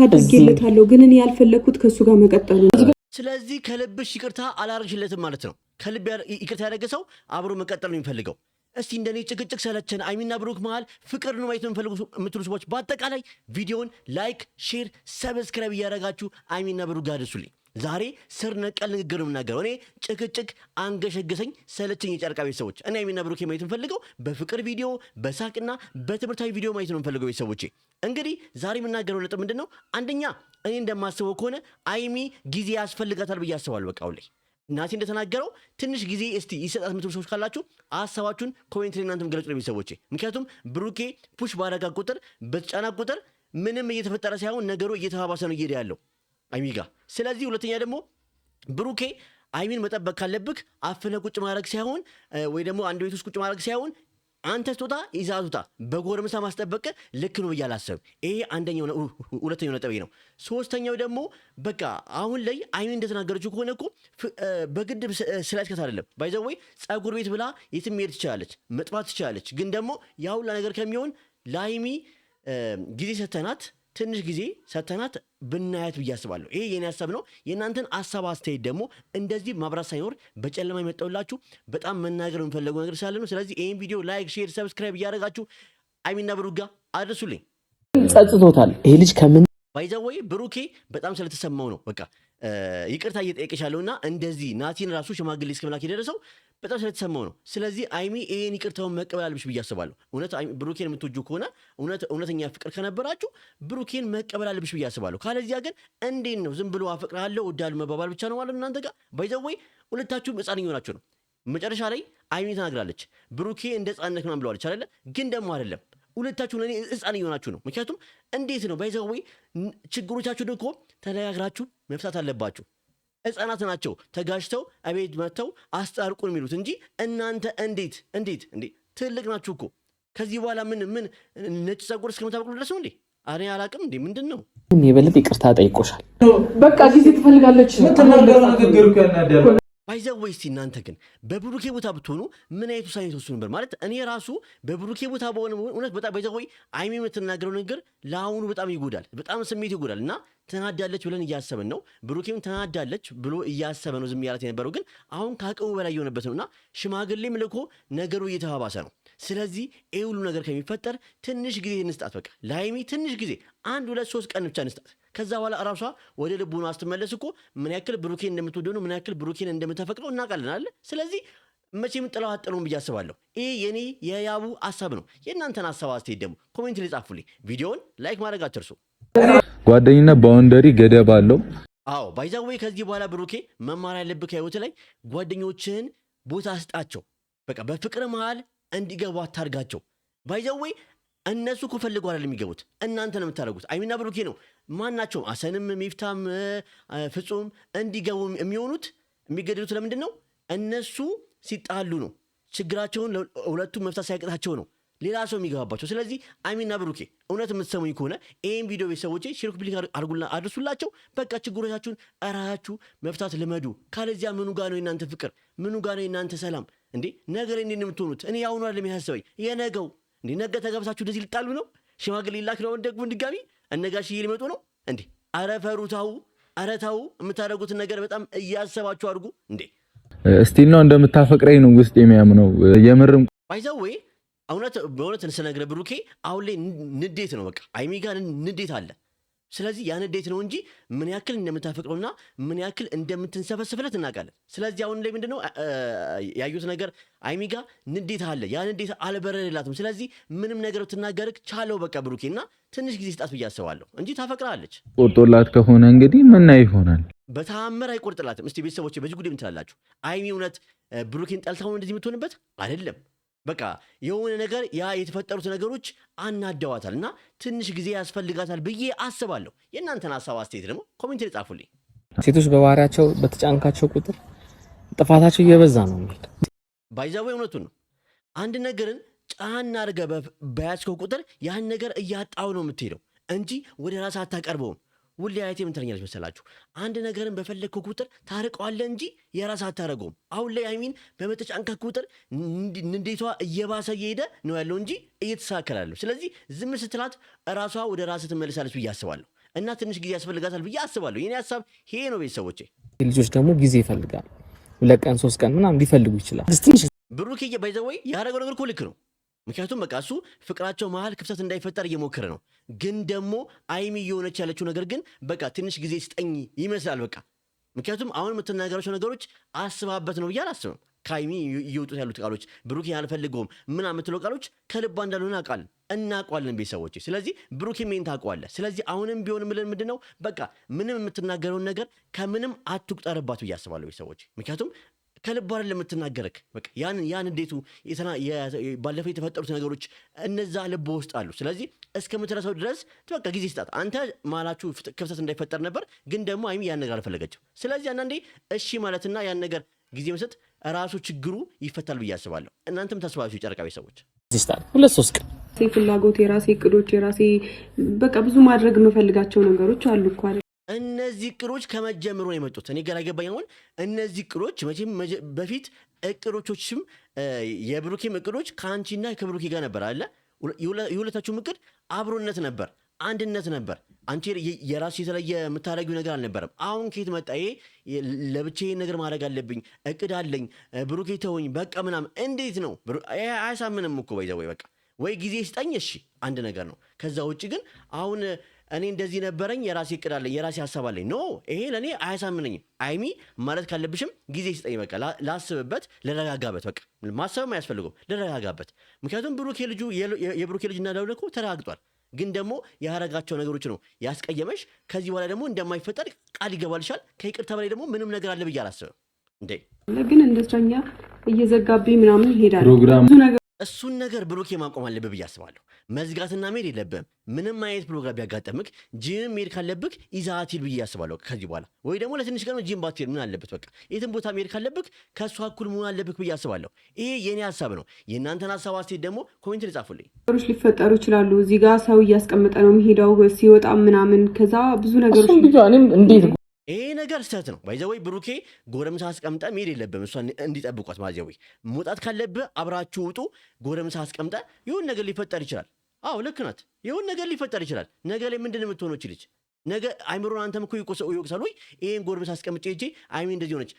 አድርጌለታለሁ ግን እኔ ያልፈለኩት ከሱ ጋር መቀጠሉ። ስለዚህ ከልብሽ ይቅርታ አላረግሽለትም ማለት ነው። ከልብ ይቅርታ ያደረገ ሰው አብሮ መቀጠል ነው የሚፈልገው። እስቲ እንደኔ ጭቅጭቅ ሰለቸን አይሚና ብሩክ መሃል ፍቅር ነው ማየት የምትፈልጉ ሰዎች በአጠቃላይ ቪዲዮውን ላይክ፣ ሼር፣ ሰብስክራይብ እያደረጋችሁ አይሚና ብሩክ ጋር አድርሱልኝ። ዛሬ ስር ነቀል ንግግር ነው የምናገረው። እኔ ጭቅጭቅ አንገሸገሰኝ ሰለቸኝ። የጨረቃ ቤተሰቦች እኔ አይሚና ብሩክ ማየት የምፈልገው በፍቅር ቪዲዮ፣ በሳቅና በትምህርታዊ ቪዲዮ ማየት ነው የምፈልገው። ቤተሰቦቼ እንግዲህ ዛሬ የምናገረው ነጥብ ምንድን ነው? አንደኛ እኔ እንደማስበው ከሆነ አይሚ ጊዜ ያስፈልጋታል ብዬ አስባለሁ። በቃ አሁን ላይ ናቲ እንደተናገረው ትንሽ ጊዜ እስቲ ይሰጣት የምትሉ ሰዎች ካላችሁ ሀሳባችሁን ኮሜንት ላይ እናንተም ገለጹ ለቤተሰቦቼ። ምክንያቱም ብሩኬ ፑሽ ባረጋ ቁጥር በተጫና ቁጥር ምንም እየተፈጠረ ሳይሆን ነገሩ እየተባባሰ ነው እየሄደ ያለው አይሚ ጋር። ስለዚህ ሁለተኛ ደግሞ ብሩኬ አይሚን መጠበቅ ካለብህ አፍነ ቁጭ ማድረግ ሳይሆን ወይ ደግሞ አንድ ቤት ውስጥ ቁጭ ማድረግ ሳይሆን አንተ ስትወጣ ይዛቱታ በጎረምሳ ማስጠበቅ ልክ ነው ብዬ አላስብም። ይሄ አንደኛው ነው። ሁለተኛው ነጥቤ ነው። ሶስተኛው ደግሞ በቃ አሁን ላይ አይሚ እንደተናገረችው ከሆነ እኮ በግድ ስላስከት አይደለም ባይዘው ጸጉር ቤት ብላ የትም መሄድ ትችላለች፣ መጥፋት ትችላለች። ግን ደግሞ ያ ሁላ ነገር ከሚሆን ለአይሚ ጊዜ ሰተናት ትንሽ ጊዜ ሰተናት ብናያት ብዬ አስባለሁ። ይሄ የኔ ሀሳብ ነው። የእናንተን ሀሳብ አስተያየት ደግሞ እንደዚህ ማብራት ሳይኖር በጨለማ የመጣሁላችሁ በጣም መናገር የምፈለገው ነገር ስላለ ነው። ስለዚህ ይህን ቪዲዮ ላይክ፣ ሼር፣ ሰብስክራይብ እያደረጋችሁ አይሚና ብሩክ ጋር አድርሱልኝ። ጸጥቶታል ይሄ ልጅ ከምን ባይዘወይ ብሩኬ በጣም ስለተሰማው ነው በቃ ይቅርታ እየጠየቀሽ ያለውና እንደዚህ ናቲን ራሱ ሽማግሌ እስከመላክ የደረሰው በጣም ስለተሰማው ነው። ስለዚህ አይሚ ይሄን ይቅርታውን መቀበል አለብሽ ብዬ አስባለሁ። እውነት ብሩኬን የምትወጁ ከሆነ እውነተኛ ፍቅር ከነበራችሁ ብሩኬን መቀበል አለብሽ ብዬ አስባለሁ። ካለዚያ ግን እንዴት ነው ዝም ብሎ አፈቅርሃለሁ ወዳሉ መባባል ብቻ ነው ማለት እናንተ ጋር ባይዘወይ ሁለታችሁም ሕፃን እየሆናችሁ ነው። መጨረሻ ላይ አይሚ ተናግራለች ብሩኬ እንደ ሕፃንነት ምናምን ብለዋለች አይደለ? ግን ደግሞ አይደለም ሁለታችሁ ለኔ ሕፃን እየሆናችሁ ነው። ምክንያቱም እንዴት ነው ባይዘወይ ችግሮቻችሁን እኮ ተነጋግራችሁ መፍታት አለባችሁ። ሕፃናት ናቸው ተጋጅተው አቤት መተው አስታርቁን የሚሉት እንጂ እናንተ እንዴት ትልቅ ናችሁ እኮ። ከዚህ በኋላ ምን ነጭ ጸጉር እስከምታበቅሉ ድረስ ነው እንዴ? እኔ አላቅም እንዴ ምንድን ነው? የበለጠ ይቅርታ ጠይቆሻል። በቃ ጊዜ ትፈልጋለች ባይዘወይ እስቲ እናንተ ግን በብሩኬ ቦታ ብትሆኑ ምን አይነት ውሳኔ ተወስኑ ነበር? ማለት እኔ ራሱ በብሩኬ ቦታ በሆነ እውነት በጣም ባይዘወይ አይሚ የምትናገረው ነገር ለአሁኑ በጣም ይጎዳል፣ በጣም ስሜት ይጎዳል። እና ተናዳለች ብለን እያሰብን ነው። ብሩኬም ተናዳለች ብሎ እያሰበ ነው ዝም ያላት የነበረው። ግን አሁን ከአቅሙ በላይ የሆነበት ነው እና ሽማግሌም ልኮ ነገሩ እየተባባሰ ነው። ስለዚህ ይህ ሁሉ ነገር ከሚፈጠር ትንሽ ጊዜ እንስጣት። በቃ ለሀይሚ ትንሽ ጊዜ 1፣ 2፣ 3 ቀን ብቻ እንስጣት። ከዛ በኋላ እራሷ ወደ ልቡና ስትመለስ እኮ ምን ያክል ብሩኬን እንደምትወደው ነው ምን ያክል ብሩኬን እንደምታፈቅረው እናውቃለን አለ። ስለዚህ መቼም ጥለው አጥለውም ብዬ አስባለሁ። ይሄ የኔ የያቡ ሀሳብ ነው። የእናንተን ሀሳብ አስተያየት ደግሞ ኮሜንት ላይ ጻፉልኝ። ቪዲዮውን ላይክ ማድረግ አትርሱ። ጓደኝነት ባውንደሪ ገደብ አለው። አዎ ባይዛዌ ከዚህ በኋላ ብሩኬ መማር ያለብህ ህይወት ላይ ጓደኞችህን ቦታ ስጣቸው። በቃ በፍቅር መሃል እንዲገቡ አታርጋቸው። ባይዛዌ እነሱ እኮ ፈልገው አይደለም የሚገቡት፣ እናንተ ነው የምታደርጉት። አይሚና ብሩኬ ነው ማናቸውም አሰንም ሚፍታም ፍጹም እንዲገቡ የሚሆኑት የሚገደሉት ለምንድን ነው? እነሱ ሲጣሉ ነው። ችግራቸውን ሁለቱም መፍታት ሳይቀጣቸው ነው ሌላ ሰው የሚገባባቸው። ስለዚህ አይሚና ብሩኬ እውነት የምትሰሙኝ ከሆነ ይህን ቪዲዮ ቤተሰቦቼ ሼር ኮፒ ሊንክ አድርሱላቸው። በቃ ችግሮቻችሁን እራሳችሁ መፍታት ልመዱ። ካለዚያ ምኑ ጋር ነው የእናንተ ፍቅር? ምኑ ጋር ነው የእናንተ ሰላም? እንዴ ነገር እንዴት ነው የምትሆኑት? እኔ ያሁኑ አይደለም የሚያስበኝ የነገው። እንዴ ነገ ተገብሳችሁ እንደዚህ ልጣሉ ነው? ሽማግሌ ላክ ነው ደግሞ ድጋሚ እነጋሽዬ ሊመጡ ነው እንዴ? ኧረ ፈሩ ተው፣ ኧረ ተው። የምታደርጉትን ነገር በጣም እያሰባችሁ አድርጉ። እንዴ እስቲል ነው እንደምታፈቅረኝ ነው ውስጥ የሚያምነው የምርም ባይዘዌ በእውነት ስነግረ ብሩኬ አሁን ላይ ንዴት ነው። በቃ አይሚ ጋር ንዴት አለ። ስለዚህ ያ ንዴት ነው እንጂ ምን ያክል እንደምታፈቅረውና ምን ያክል እንደምትንሰፈስፍለት እናውቃለን። ስለዚህ አሁን ላይ ምንድነው ያዩት ነገር አይሚ ጋር ንዴት አለ። ያ ንዴት አልበረደላትም። ስለዚህ ምንም ነገር ብትናገርክ ቻለው በቃ ብሩኬና ትንሽ ጊዜ ስጣት ብዬ አስባለሁ እንጂ ታፈቅራለች። ቆርጦላት ከሆነ እንግዲህ ምን ይሆናል? በተአምር አይቆርጥላትም። እስቲ ቤተሰቦቼ በዚህ ጉዳይ ምን ትላላችሁ? አይሚ እውነት ብሩኬን ጠልታው እንደዚህ የምትሆንበት አይደለም። በቃ የሆነ ነገር ያ የተፈጠሩት ነገሮች አናደዋታል እና ትንሽ ጊዜ ያስፈልጋታል ብዬ አስባለሁ። የእናንተን ሀሳብ አስተያየት ደግሞ ኮሜንት ላይ ጻፉልኝ። ሴቶች በባህሪያቸው በተጫንካቸው ቁጥር ጥፋታቸው እየበዛ ነው የሚሄድ። ባይዛው እውነቱን ነው። አንድ ነገርን ጫና አድርገህ በያዝከው ቁጥር ያን ነገር እያጣው ነው የምትሄደው እንጂ ወደ ራስህ አታቀርበውም። ሁሌ አያቴ ምን ትለኛለች መሰላችሁ? አንድ ነገርን በፈለግከው ቁጥር ታርቀዋለህ እንጂ የራስህ አታረገውም። አሁን ላይ አይሚን በመተጫንካ ቁጥር ንዴቷ እየባሰ እየሄደ ነው ያለው እንጂ እየተሳከላለሁ። ስለዚህ ዝም ስትላት ራሷ ወደ ራስህ ትመልሳለች ብዬ አስባለሁ። እና ትንሽ ጊዜ ያስፈልጋታል ብዬ አስባለሁ። የኔ ሐሳብ ይሄ ነው ቤተሰቦቼ። ልጆች ደግሞ ጊዜ ይፈልጋል 2 ቀን 3 ቀን ምናምን ሊፈልጉ ይችላል። ብሩኬ ባይዘወይ ያደረገው ነገር እኮ ልክ ነው። ምክንያቱም በቃ እሱ ፍቅራቸው መሀል ክፍተት እንዳይፈጠር እየሞከረ ነው። ግን ደግሞ አይሚ እየሆነች ያለችው ነገር ግን በቃ ትንሽ ጊዜ ስጠኝ ይመስላል በቃ። ምክንያቱም አሁን የምትናገራቸው ነገሮች አስባበት ነው ብዬ አላስብም። ከአይሚ እየወጡት ያሉት ቃሎች ብሩኬ አልፈልገውም ምናምን የምትለው ቃሎች ከልባ እንዳልሆነ እናውቃለን ቤተሰቦቼ። ስለዚህ ብሩኬ ሜን ታውቀዋለህ። ስለዚህ አሁንም ቢሆን ምንድን ነው በቃ ምንም የምትናገረውን ነገር ከምንም አትቁጠርባት ብዬ አስባለሁ ቤተሰቦቼ። ምክንያቱም ከልብ አይደለም የምትናገረክ በቃ ያን እንዴቱ ባለፈው የተፈጠሩት ነገሮች እነዛ ልብ ውስጥ አሉ። ስለዚህ እስከምትረሳው ድረስ በቃ ጊዜ ስጣት። አንተ ማላችሁ ክፍተት እንዳይፈጠር ነበር፣ ግን ደግሞ አይሚ ያን ነገር አልፈለገችም። ስለዚህ አንዳንዴ እሺ ማለትና ያን ነገር ጊዜ መስጠት ራሱ ችግሩ ይፈታል ብዬ አስባለሁ። እናንተም ተስባችሁ የጨረቃ ቤተሰቦች ይስጣል 2-3 ቀን ፍላጎት የራሴ እቅዶች የራሴ በቃ ብዙ ማድረግ የምፈልጋቸው ነገሮች አሉ እኮ አይደል? እነዚህ እቅዶች ከመጀመሩ ነው የመጡት። እኔ ገና ገባኝ። አሁን እነዚህ እቅዶች መቼም በፊት እቅዶችም የብሩኬም እቅዶች ከአንቺና ከብሩኬ ጋር ነበር አለ። የሁለታችሁም እቅድ አብሮነት ነበር፣ አንድነት ነበር። አንቺ የራሱ የተለየ የምታደርጊው ነገር አልነበረም። አሁን ከየት መጣ ይሄ? ለብቻዬ ነገር ማድረግ አለብኝ፣ እቅድ አለኝ፣ ብሩኬ ተወኝ በቃ ምናምን። እንዴት ነው? አያሳምንም እኮ ባይዘው በቃ ወይ ጊዜ ስጠኝ፣ እሺ አንድ ነገር ነው። ከዛ ውጭ ግን አሁን እኔ እንደዚህ ነበረኝ፣ የራሴ እቅድ አለኝ፣ የራሴ ሀሳብ አለኝ። ኖ ይሄ ለእኔ አያሳምነኝም። አይሚ ማለት ካለብሽም ጊዜ ስጠኝ፣ በቃ ላስብበት፣ ልረጋጋበት። በቃ ማሰብም አያስፈልገው፣ ልረጋጋበት። ምክንያቱም የብሩኬ ልጅ እንዳለው እኮ ተረጋግጧል። ግን ደግሞ ያረጋቸው ነገሮች ነው ያስቀየመሽ። ከዚህ በኋላ ደግሞ እንደማይፈጠር ቃል ይገባልሻል። ከይቅርታ በላይ ደግሞ ምንም ነገር አለ ብዬ አላስብም። እንዴ ግን እንደዛኛ እየዘጋብኝ ምናምን ይሄዳል እሱን ነገር ብሩኬ ማቆም አለብህ ብዬ አስባለሁ። መዝጋትና መሄድ የለብህም። ምንም አይነት ፕሮግራም ቢያጋጠምክ ጂም መሄድ ካለብክ ይዛት ሂድ ብዬ አስባለሁ ከዚህ በኋላ። ወይ ደግሞ ለትንሽ ቀን ጂም ባትሄድ ምን አለበት? በቃ የትም ቦታ መሄድ ካለብክ ከእሱ እኩል መሆን አለብክ ብዬ አስባለሁ። ይሄ የኔ ሀሳብ ነው። የእናንተን ሀሳብ አስተያየት ደግሞ ኮሜንት ላይ ጻፉልኝ። ነገሮች ሊፈጠሩ ይችላሉ። እዚህ ጋር ሰው እያስቀመጠ ነው የሚሄደው ሲወጣ ምናምን፣ ከዛ ብዙ ነገሮች እንዴት ይሄ ነገር ስህተት ነው። ባይዘወይ ብሩኬ ጎረምሳ አስቀምጠ መሄድ የለብህም። እሷን እንዲጠብቋት ማዘወይ መውጣት ካለብህ አብራችሁ ውጡ። ጎረምሳ አስቀምጠ ይሁን ነገር ሊፈጠር ይችላል። አዎ ልክ ናት። ይሁን ነገር ሊፈጠር ይችላል። ነገ ላይ ምንድን የምትሆነው ልጅ ነገ አይምሮን አንተም እኮ ይወቅሳል። ወይ ይሄን ጎረምሳ አስቀምጬ ሂጄ አይሚ እንደዚህ ሆነች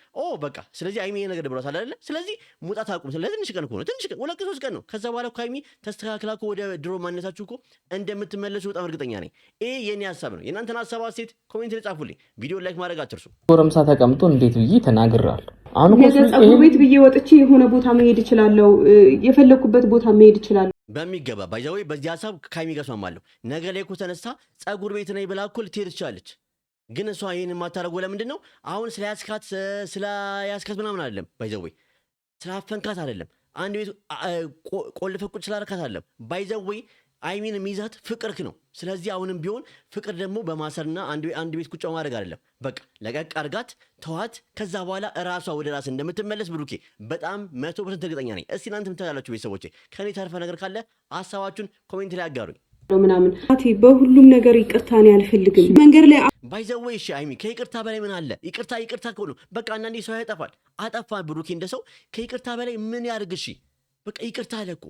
በቃ ስለዚህ አይሚ ይሄ ነገር ደብሯታል አይደለ? ስለዚህ መውጣት አቁም። ለትንሽ ቀን እኮ ነው፣ ትንሽ ቀን 2-3 ቀን ነው። ከዛ በኋላ እኮ አይሚ ተስተካክላ እኮ ወደ ድሮ ማንነታችሁ እኮ እንደምትመለሱ በጣም እርግጠኛ ነኝ። ይሄ የኔ ሀሳብ ነው። የእናንተን ሀሳብ አስተያየት ኮሜንት ላይ ጻፉልኝ። ቪዲዮ ላይክ ማድረግ አትርሱ። ጎረምሳ ተቀምጦ እንዴት ብዬ ተናግራለሁ። አሁን እኮ ቤት ብዬ ወጥቼ የሆነ ቦታ መሄድ እችላለሁ፣ የፈለኩበት ቦታ መሄድ እችላለሁ በሚገባ ባይዛዌ በዚህ ሀሳብ ከአይሚ ጋር እስማማለሁ። ነገ ላይ እኮ ተነስታ ጸጉር ቤት ነኝ ብላ እኮ ልትሄድ ትችላለች። ግን እሷ ይህን የማታደርገው ለምንድን ነው? አሁን ስላያስካት ምናምን አይደለም። ባይዘዌ ስላፈንካት አይደለም። አንድ ቤት ቆልፈ ቁጭ ስላደረካት አይደለም። ባይዘዌ አይሚን የሚይዛት ፍቅርክ ነው። ስለዚህ አሁንም ቢሆን ፍቅር ደግሞ በማሰርና አንድ ቤት ቁጭ ማድረግ አይደለም። በቃ ለቀቅ አድርጋት ተዋት። ከዛ በኋላ እራሷ ወደ ራስ እንደምትመለስ ብሩኬ በጣም 100% እርግጠኛ ነኝ። እስቲ እናንተ ምታላችሁ ቤተሰቦቼ፣ ከኔ ተርፈ ነገር ካለ ሀሳባችሁን ኮሜንት ላይ አጋሩኝ። ምናምን በሁሉም ነገር ይቅርታ ነው አልፈልግም። መንገድ ላይ ባይዘወይ እሺ አይሚ ከይቅርታ በላይ ምን አለ? ይቅርታ ከሆነ በቃ አንዳንዴ ሰው ያጠፋል። አጠፋ ብሩኬ እንደሰው ከይቅርታ በላይ ምን ያድርግ? እሺ በቃ ይቅርታ አለ እኮ።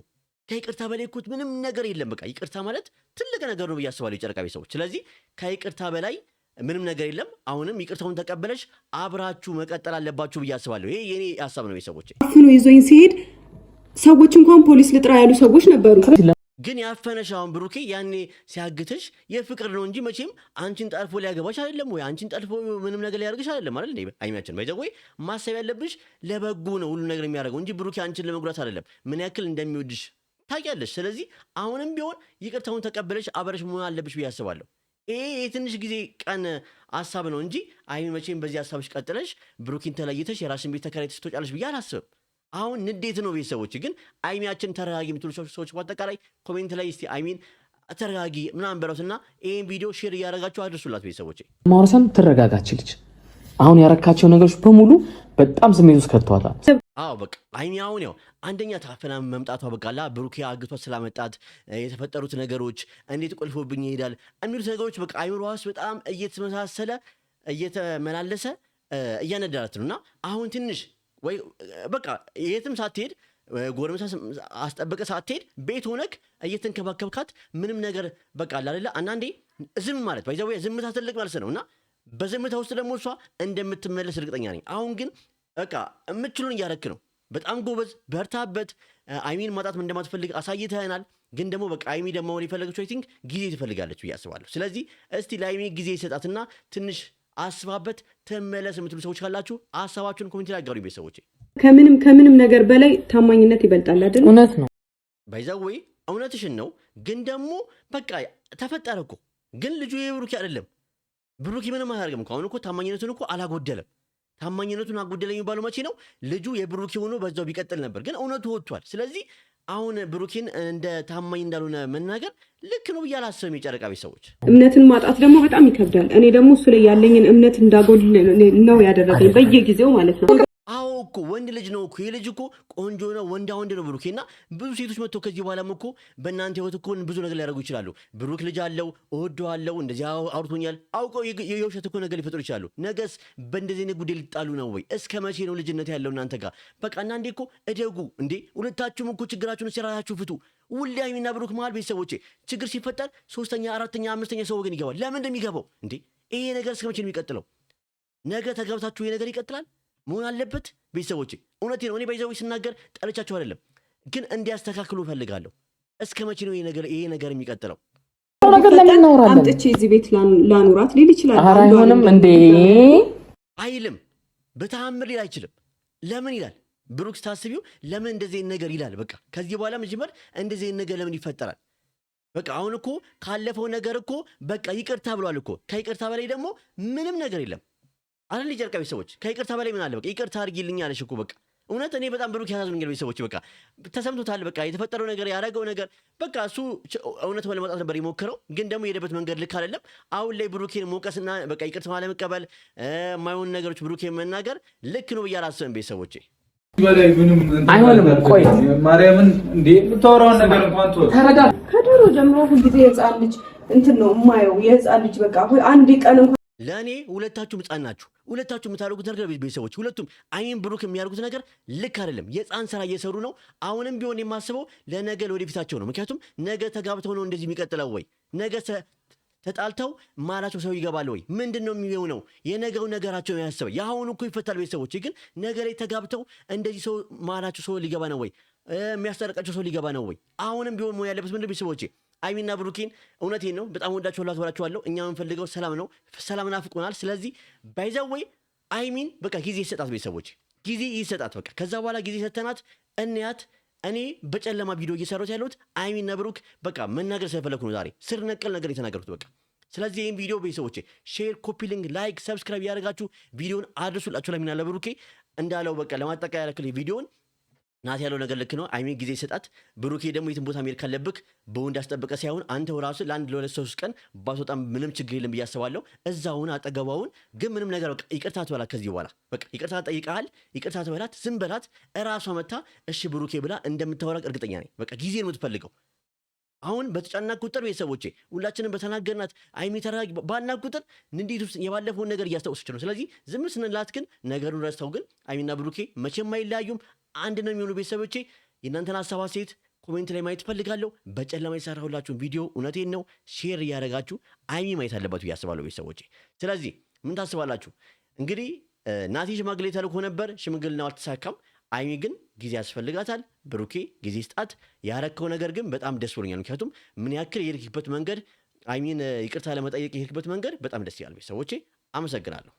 ከይቅርታ በላይ እኮ ምንም ነገር የለም። በቃ ይቅርታ ማለት ትልቅ ነገር ነው ብዬ አስባለሁ የጨረቃ ቤተሰቦች። ስለዚህ ከይቅርታ በላይ ምንም ነገር የለም። አሁንም ይቅርታውን ተቀበለሽ አብራችሁ መቀጠል አለባችሁ ብዬ አስባለሁ። ይሄ የኔ ሀሳብ ነው ቤተሰቦች። አፍኖ ይዞኝ ሲሄድ ሰዎች እንኳን ፖሊስ ልጥራ ያሉ ሰዎች ነበሩ። ግን ያፈነሽ አሁን ብሩኬ ያኔ ሲያግትሽ የፍቅር ነው እንጂ መቼም አንቺን ጠልፎ ሊያገባሽ አይደለም፣ ወይ አንቺን ጠልፎ ምንም ነገር ሊያደርግሽ አይደለም አይደል? አይሚያችን ባይዘወይ ማሰብ ያለብሽ ለበጎ ነው ሁሉ ነገር የሚያደርገው እንጂ ብሩኬ አንቺን ለመጉዳት አይደለም። ምን ያክል እንደሚወድሽ ታውቂያለሽ። ስለዚህ አሁንም ቢሆን ይቅርታውን ተቀበለሽ አበረሽ መሆን አለብሽ ብዬ አስባለሁ። ይሄ የትንሽ ጊዜ ቀን ሀሳብ ነው እንጂ አይሚ መቼም በዚህ ሀሳብሽ ቀጥለሽ ብሩኬን ተለይተሽ የራስን ቤት ተከራይተሽ ትወጫለሽ ብዬ አላስብም። አሁን ንዴት ነው ቤተሰቦች። ግን አይሚያችን ተረጋጊ የምትሉ ሰዎች በአጠቃላይ ኮሜንት ላይ እስቲ አይሚን ተረጋጊ ምናምን በለውትና ይህን ቪዲዮ ሼር እያደረጋችሁ አድርሱላት ቤተሰቦች። ማውረሳም ትረጋጋች ልጅ አሁን ያረካቸው ነገሮች በሙሉ በጣም ስሜት ውስጥ ከተዋታል። አዎ በቃ አይሚ አሁን ያው አንደኛ ታፈና መምጣቷ በቃላ ብሩኬ አግቷት ስላመጣት የተፈጠሩት ነገሮች እንዴት ቆልፎብኝ ይሄዳል የሚሉት ነገሮች በቃ አይምሮዋ ውስጥ በጣም እየተመሳሰለ እየተመላለሰ እያነዳራት ነው። እና አሁን ትንሽ ወይ በቃ የትም ሳትሄድ ጎረምሳ አስጠብቀ ሳትሄድ ቤት ሆነክ እየተንከባከብካት ምንም ነገር በቃ አይደለ አንዳንዴ ዝም ማለት ባይዛው ዝምታ ትልቅ ማለት ነውና በዝምታ ውስጥ ደግሞ እሷ እንደምትመለስ እርግጠኛ ነኝ። አሁን ግን በቃ የምትችሉን እያረክ ነው። በጣም ጎበዝ በርታበት። አይሚን ማጣት እንደማትፈልግ አሳይተናል። ግን ደግሞ በቃ አይሚ ደግሞ የፈለገችው አይ ቲንክ ጊዜ ትፈልጋለች ብዬ አስባለሁ። ስለዚህ እስቲ ለአይሚ ጊዜ ይሰጣትና ትንሽ አስባበት ተመለስ የምትሉ ሰዎች ካላችሁ ሐሳባችሁን ኮሜንት ላይ አጋሩ። ቤተሰቦቼ ከምንም ነገር በላይ ታማኝነት ይበልጣል አይደል? እውነት ነው ባይዛው እውነትሽን ነው። ግን ደግሞ በቃ ተፈጠረ እኮ ግን ልጁ የብሩኪ አይደለም። ብሩኪ ምንም አያደርግም እኮ አሁን እኮ ታማኝነቱን እኮ አላጎደለም። ታማኝነቱን አጎደለ የሚባለው መቼ ነው? ልጁ የብሩኪ ሆኖ በዛው ቢቀጥል ነበር። ግን እውነቱ ወጥቷል። ስለዚህ አሁን ብሩኪን እንደ ታማኝ እንዳልሆነ መናገር ልክ ነው ብዬ አላስብም። የጨረቃ ቤተሰቦች እምነትን ማጣት ደግሞ በጣም ይከብዳል። እኔ ደግሞ እሱ ላይ ያለኝን እምነት እንዳጎል ነው ያደረገኝ በየጊዜው ማለት ነው። አዎ እኮ ወንድ ልጅ ነው እኮ የልጅ እኮ ቆንጆ ነው ወንዳ ወንድ ነው ብሩኬና ብዙ ሴቶች መጥተው ከዚህ በኋላም እኮ በእናንተ ህይወት እኮ ብዙ ነገር ሊያደርጉ ይችላሉ። ብሩክ ልጅ አለው እወደዋለሁ እንደዚህ አውርቶኛል አውቀው የውሸት እኮ ነገር ሊፈጥሩ ይችላሉ። ነገስ በእንደዚህ አይነት ጉዳይ ሊጣሉ ነው ወይ? እስከ መቼ ነው ልጅነት ያለው እናንተ ጋር? በቃ እናንዴ እኮ እደጉ እንዴ! ሁለታችሁም እኮ ችግራችሁን ሲራራችሁ ፍቱ። ሁሌ አይሚና ብሩክ መሃል ቤተሰቦቼ ችግር ሲፈጠር 3ኛ 4ኛ 5ኛ ሰው ወገን ይገባል። ለምን እንደሚገባው እንዴ? ይሄ ነገር እስከ መቼ ነው የሚቀጥለው? ነገ ተጋብታችሁ ይሄ ነገር ይቀጥላል መሆን አለበት። ቤተሰቦቼ እውነቴ ነው። እኔ ባይዘው ሲናገር ጠልቻቸው አይደለም፣ ግን እንዲያስተካክሉ ፈልጋለሁ። እስከ መቼ ነው ይሄ ነገር የሚቀጥለው? ነገር ለምን እናወራለን? አምጥቼ እዚህ ቤት ላኑራት ሊል ይችላል። አይሆንም እንዴ አይልም። በተአምር ሊል አይችልም። ለምን ይላል? ብሩክ ታስቢው ለምን እንደዚህ ነገር ይላል? በቃ ከዚህ በኋላ መጀመር እንደዚህ ነገር ለምን ይፈጠራል? በቃ አሁን እኮ ካለፈው ነገር እኮ በቃ ይቅርታ ብሏል እኮ። ከይቅርታ በላይ ደግሞ ምንም ነገር የለም አይደል? ጨርቃ ቤተሰቦች ከይቅርታ በላይ ምን አለ? በቃ ይቅርታ አድርጊልኝ አለሽ እኮ በቃ እውነት እኔ በጣም ብሩክ ያሳዝኑኛል ቤተሰቦች። በቃ ተሰምቶታል። በቃ የተፈጠረው ነገር ያደረገው ነገር በቃ እሱ እውነት ለማውጣት ነበር የሞከረው፣ ግን ደግሞ የሄደበት መንገድ ልክ አይደለም። አሁን ላይ ብሩኬን መውቀስና በቃ ይቅርታ ለመቀበል የማይሆን ነገሮች ብሩኬን መናገር ልክ ነው ብዬ አላስብም ቤተሰቦቼ። አይሆንም። ቆይ ማርያምን እንዴ የምታወራውን ነገር እንኳን ተረዳ። ከድሮ ጀምሮ ሁልጊዜ የህፃን ልጅ እንትን ነው የማየው። የህፃን ልጅ በቃ አንድ ቀን እንኳን ለእኔ ሁለታችሁም ህፃን ናችሁ። ሁለታችሁም የምታደርጉት ነገር ቤተሰቦች ሁለቱም አይን ብሩክ የሚያደርጉት ነገር ልክ አይደለም። የህፃን ስራ እየሰሩ ነው። አሁንም ቢሆን የማስበው ለነገ ለወደፊታቸው ነው። ምክንያቱም ነገ ተጋብተው ነው እንደዚህ የሚቀጥለው ወይ ነገ ተጣልተው ማላቸው ሰው ይገባል ወይ ምንድን ነው የሚሆነው? የነገው ነገራቸው ነው ያሰበ። የአሁኑ እኮ ይፈታል ቤተሰቦች፣ ግን ነገ ላይ ተጋብተው እንደዚህ ሰው ማላቸው ሰው ሊገባ ነው ወይ የሚያስጠረቃቸው ሰው ሊገባ ነው ወይ? አሁንም ቢሆን መሆን ያለበት ምንድን ቤተሰቦቼ አይሚና ብሩኬን እውነቴን ነው በጣም ወዳችኋለሁ፣ አክብራችኋለሁ። እኛ የምንፈልገው ሰላም ነው። ሰላም ናፍቆናል። ስለዚህ ባይዘወይ አይሚን በቃ ጊዜ ይሰጣት ቤተሰቦች፣ ጊዜ ይሰጣት በቃ። ከዛ በኋላ ጊዜ ሰተናት እንያት። እኔ በጨለማ ቪዲዮ እየሰራሁት ያለሁት አይሚና ብሩክ በቃ መናገር ስለፈለኩ ነው። ዛሬ ስር ነቀል ነገር የተናገርኩት በቃ። ስለዚህ ይህን ቪዲዮ ቤተሰቦቼ ሼር፣ ኮፒ ሊንክ፣ ላይክ፣ ሰብስክራይብ ያደርጋችሁ ቪዲዮን አድርሱላችሁ። ለሚና ለብሩኬ እንዳለው በቃ ለማጠቃለያ ያክል ቪዲዮን ናት ያለው ነገር ልክ ነው። አይሚ ጊዜ ሰጣት። ብሩኬ ደግሞ የትን ቦታ መሄድ ካለብክ በወንድ አስጠብቀ ሳይሆን አንተው ራስህ ለአንድ ለሁለት ሶስት ቀን ባትወጣም ምንም ችግር የለም ብዬ አስባለሁ። እዛውን አጠገባውን ግን ምንም ነገር በቃ ይቅርታ ትበላት። ከዚህ በኋላ በቃ ይቅርታ ጠይቀሃል፣ ይቅርታ ትበላት፣ ዝም በላት። እራሷ መታ እሺ ብሩኬ ብላ እንደምታወራቅ እርግጠኛ ነኝ። በቃ ጊዜ ነው የምትፈልገው። አሁን በተጫና ቁጥር ቤተሰቦቼ ሁላችንም በተናገርናት አይሚ ተረጋጊ ባልና ቁጥር እንዴት ውስጥ የባለፈውን ነገር እያስታወሰች ነው። ስለዚህ ዝም ስንላት ግን ነገሩን ረስተው ግን አይሚና ብሩኬ መቼም አይለያዩም፣ አንድ ነው የሚሆኑ ቤተሰቦቼ። የእናንተን ሀሳብ አስተያየት ኮሜንት ላይ ማየት ፈልጋለሁ። በጨለማ የሰራሁላችሁን ቪዲዮ እውነቴን ነው ሼር እያደረጋችሁ አይሚ ማየት አለባችሁ እያስባለሁ ቤተሰቦቼ። ስለዚህ ምን ታስባላችሁ? እንግዲህ ናቲ ሽማግሌ ተልኮ ነበር፣ ሽምግልናው አልተሳካም። አይሚ ግን ጊዜ ያስፈልጋታል። ብሩኬ ጊዜ ስጣት። ያረከው ነገር ግን በጣም ደስ ብሎኛል። ምክንያቱም ምን ያክል የሄድክበት መንገድ አይሚን ይቅርታ ለመጠየቅ የሄድክበት መንገድ በጣም ደስ ይላል ቤተሰቦቼ። አመሰግናለሁ።